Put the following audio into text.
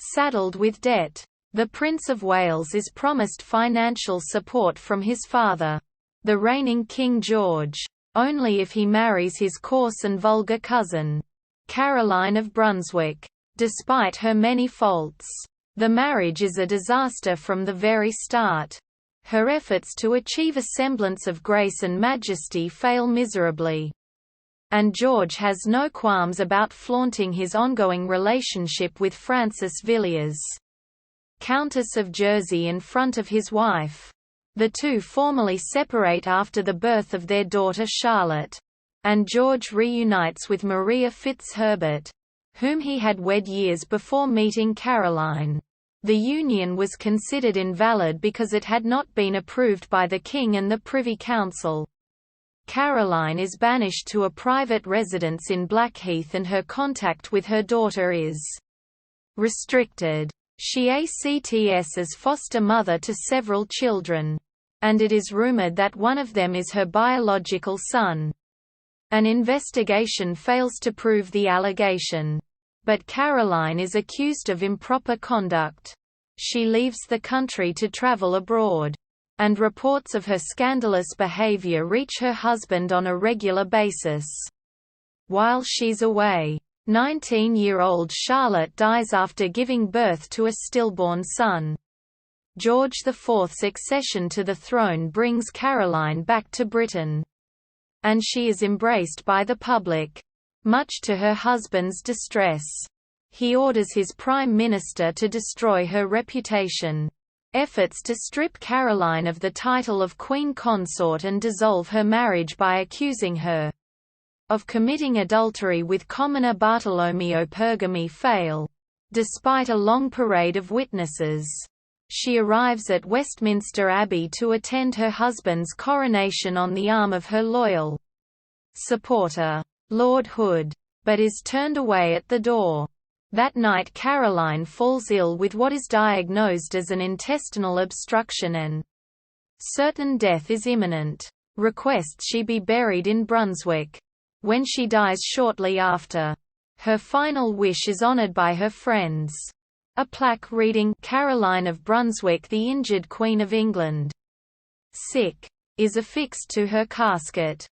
Saddled with debt, the Prince of Wales is promised financial support from his father, the reigning King George, only if he marries his coarse and vulgar cousin, Caroline of Brunswick. Despite her many faults, the marriage is a disaster from the very start. Her efforts to achieve a semblance of grace and majesty fail miserably. And George has no qualms about flaunting his ongoing relationship with Frances Villiers, Countess of Jersey, in front of his wife. The two formally separate after the birth of their daughter Charlotte, and George reunites with Maria Fitzherbert, whom he had wed years before meeting Caroline. The union was considered invalid because it had not been approved by the King and the Privy Council. Caroline is banished to a private residence in Blackheath and her contact with her daughter is restricted. She acts as foster mother to several children, and it is rumored that one of them is her biological son. An investigation fails to prove the allegation, but Caroline is accused of improper conduct. She leaves the country to travel abroad, and reports of her scandalous behavior reach her husband on a regular basis. While she's away, 19-year-old Charlotte dies after giving birth to a stillborn son. George IV's accession to the throne brings Caroline back to Britain, and she is embraced by the public, much to her husband's distress. He orders his prime minister to destroy her reputation. Efforts to strip Caroline of the title of Queen Consort and dissolve her marriage by accusing her of committing adultery with commoner Bartolomeo Pergami fail. Despite a long parade of witnesses, she arrives at Westminster Abbey to attend her husband's coronation on the arm of her loyal supporter, Lord Hood, but is turned away at the door. That night Caroline falls ill with what is diagnosed as an intestinal obstruction and certain death is imminent. Requests she be buried in Brunswick. When she dies shortly after, her final wish is honoured by her friends. A plaque reading "Caroline of Brunswick, the injured Queen of England," is affixed to her casket.